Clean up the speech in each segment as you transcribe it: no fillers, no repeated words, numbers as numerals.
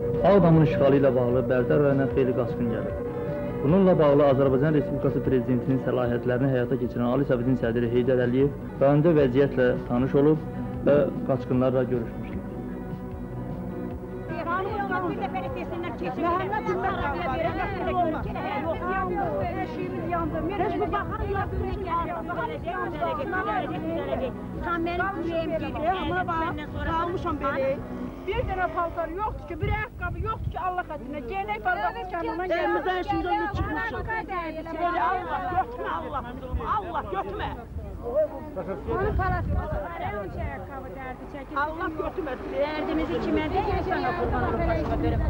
Ağdamın işğalı ilə bağlı Bərdər rayonuna xeyli qaçqın gəlib. Bununla bağlı Azərbaycan Respublikası Prezidentinin səlahiyyətlərini həyata keçirən Ali Sovetin sədri Heydər Əliyev rayonda vəziyyətlə tanış olub və qaçqınlarla görüşmüşdür. Bir dənə paltar yoxdur ki, bir ayaqqabı yoxdur ki, Allah xətrinə. Geyinək paltarın kanından gəlmir. Elimizdən şimdi onu çıxmışıq. Böyle Allah götürme Allah. Allah götürme. Onun parası var. Onun ayaqqabı dərdi çəkir. Allah götürme. Dərdimizi kimə deyir sana qurban olmasına verim.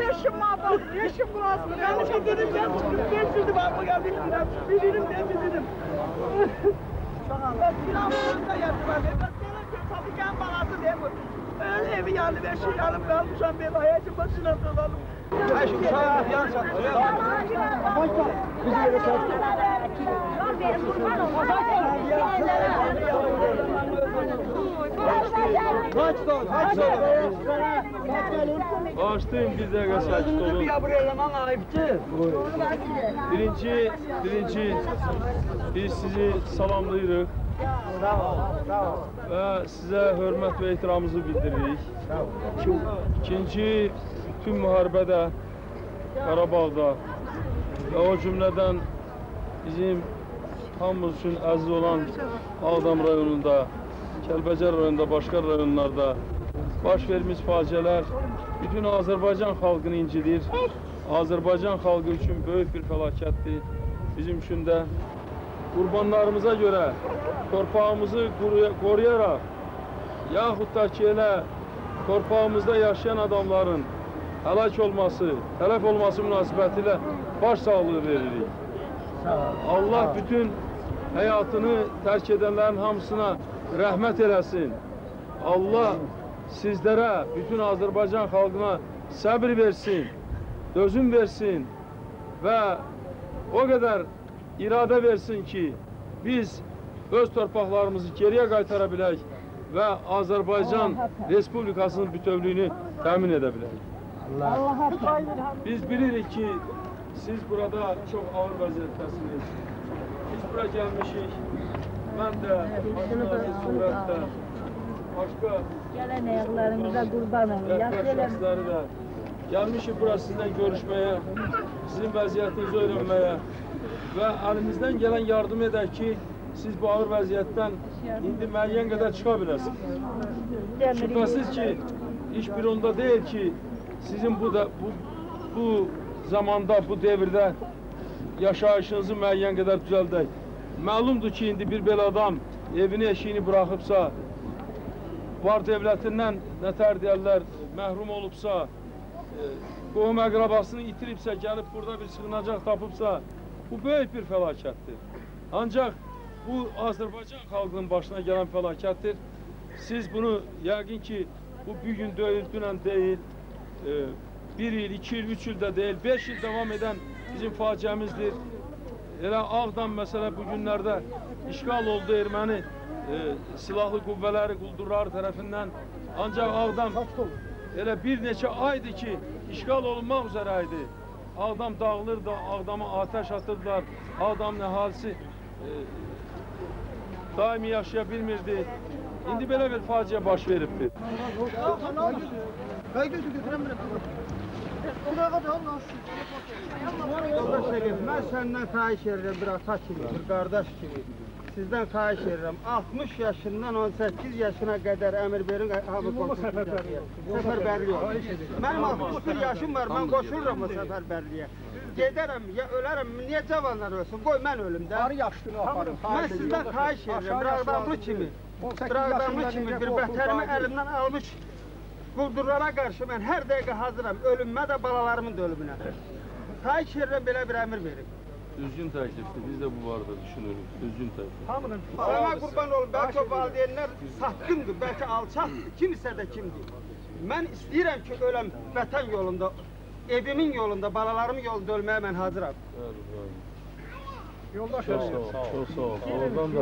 Eşim adam, eşim bulasın. Ben de dedim ben çıkıp geçirdim ama geldim. Bilirim ben bilirim. Ben silahımda yatılar. Ben satıkan balası diye bu. Evi yandı, ben şey yanım kalmışam, ben ayacım başına dolalım. Eşim çaya yan çatır. Bizi yere çatır. Kaç don, kaç don. Bağışlayın bir dakika sakit olun. Birinci, biz sizi salamlayırıq. Və sizə hörmət və ehtiramımızı bildiririk. İkinci, bütün müharibədə, Qarabağda və o cümlədən bizim hamımız üçün əziz olan Ağdam rayonunda, Kəlbəcər rayonunda, başqa rayonlarda baş vermiş faciələr bütün Azərbaycan xalqını incidir. Azərbaycan xalqı üçün böyük bir fəlakətdir. Bizim üçün də qurbanlarımıza görə torpağımızı qoruyaraq, yaxud da ki, elə torpağımızda yaşayan adamların həlak olması, tələf olması münasibətilə baş sağlığı veririk. Allah bütün həyatını tərk edənlərin hamısına rəhmət eləsin. Allah sizlərə, bütün Azərbaycan xalqına səbir versin, dözüm versin və o qədər iradə versin ki, biz öz torpaqlarımızı geriyə qaytara bilək və Azərbaycan Respublikasının bütövlüyünü təmin edə bilək. Biz bilirik ki, siz burada çox ağır vəziyyətdəsiniz. Biz bura gəlmişik, mən də surətdə, başqa Gələn ayaqlarınıza qurban olun. şəxsləri də gəlmişik bura sizinlə görüşməyə, sizin vəziyyətinizi öyrənməyə və əlimizdən gələn yardım edək ki, siz bu ağır vəziyyətdən indi müəyyən qədər çıxa biləsiniz. Şübhəsiz ki, iş bir onda deyil ki, sizin bu zamanda, bu devirdə yaşayışınızı müəyyən qədər düzəldək. Məlumdur ki, indi bir belə adam evini, eşiyini bıraxıbsa, var devlətindən nətər deyərlər, məhrum olubsa, qohum əqrabasını itiribsə, gəlib burada bir sığınacaq tapıbsa, bu böyük bir fəlakətdir. Ancaq bu Azərbaycan xalqının başına gələn fəlakətdir. Siz bunu yəqin ki, bu bir gün deyil, dünən deyil, 1 il, 2 il, 3 ildə deyil, 5 il devam edən bizim faciəmizdir. Elə Ağdam məsələ bu günlərdə işğal oldu erməni silahlı qüvvələri, quldurları tərəfindən. Ancaq Ağdam elə bir neçə aydır ki, işğal olunmaq üzrə idi. Ağdam dağılırdı, Ağdama ateş atırdılar, Ağdamın əhalisi daimi yaşaya bilmirdi. İndi belə bir faciə baş veribdir. Mən səndən xahiş edirəm, bir ata kimi, bir qardaş kimi. Sizdən xahiş edirəm, 60 yaşından 18 yaşına qədər əmr verin, səfərbərliyə. Mənim 61 yaşım var, mən qoşururam o səfərbərliyə. Gedərəm, ya ölərəm, niyə cavanlar ölsün? Qoy mən ölüm də. Mən sizdən xahiş edirəm, bir ağdamlı kimi, bir vətənimi əlimdən almış quldurlara qarşı mən hər dəqiqə hazıram, ölümmə də balalarımın da ölümünə. Xahiş edirəm, belə bir əmr verin. Düzgün təklifdir, biz də bu barədə düşünürük, düzgün təklif. Sana qurban olun, bəlkə o valideynlər satqındır, bəlkə alçaqdır, kimsə də kimdir. Mən istəyirəm ki, öləm vətən yolunda, evimin yolunda, balalarımın yolunda ölməyə mən hazıram. Çox sağ ol, çox sağ ol. Oradan da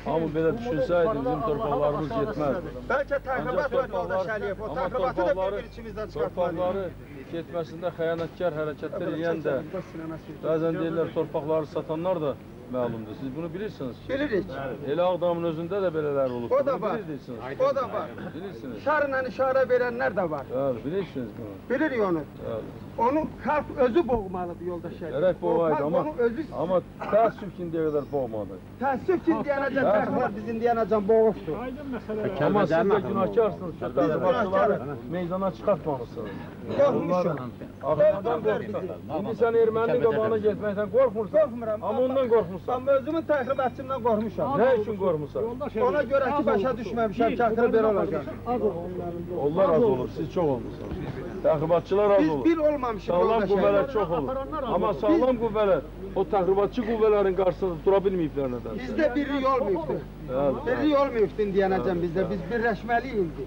hamı belə düşünsəydi bizim torpaqlarımız yetməzdi. Bəlkə təxribat var yoldaş Əliyev, o təxribatı da bir içimizdən çıxartmalıyıq. Torpaqları getməsində xəyanətkar hərəkətlər edən də, bəzən deyirlər torpaqları satanlar da məlumdur. Siz bunu bilirsiniz ki. Bilirik. Elə Ağdamın özündə də belələr olub. O da var. O da var. Bilirsiniz. Şarla işarə verənlər də var. Bəli, bilirsiniz bunu. Bilirik onu. Bəli. Onu xalq özü boğmalıdır yoldaş Əliyev. Gərək boğaydı amma təəssüf ki, indiyə qədər boğmadı. Təəssüf ki, deyənəcən təxribat bizim deyənəcən boğuşdur. Amma siz də günahkarsınız ki, təxribatçıları meydana çıxartmamışsınız. Qorxmuşum. Ağzından qorxmuşsun. İndi sən erməninin qabağına getməkdən qorxmursan. Qorxmuram. Amma ondan qorxmursan. Amma özümün təxribatçımdan qorxmuşam. Nə üçün qorxmursan? Ona görə ki, başa düşməmişəm, kətir belə olacaq. Onlar az olur, siz çox olmursunuz. Təxribatçılar az Biz olur. bir olmamışıq Sağlam yoldaş qüvvələr Əliyev. çox olur. Amma sağlam qüvvələr o təxribatçı qüvvələrin qarşısında dura bilməyiblər nədənsə. Bizdə birlik olmayıbdır. Birlik olmayıbdır deyənəcəm bizdə. Biz birləşməliyik indi.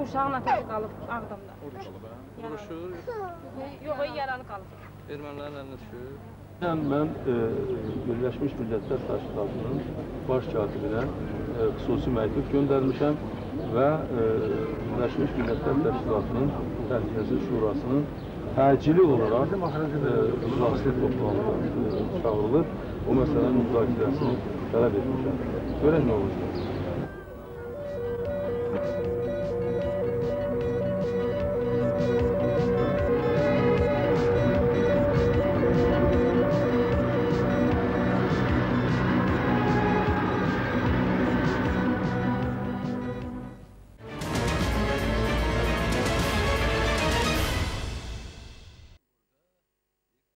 Uşağın atası qalıb Ağdamda. Vuruşur, Yox, yaralı qalıb. ermənilərin əlinə düşür. Mən Birləşmiş Millətlər Təşkilatının baş katibinə xüsusi məktub göndərmişəm və Birləşmiş Millətlər Təşkilatının Təhlükəsizlik Şurasının təcili olaraq iclaslı toplantıya çağırılıb, o məsələnin müzakirəsini tələb etmişəm. Görək nə olacaq.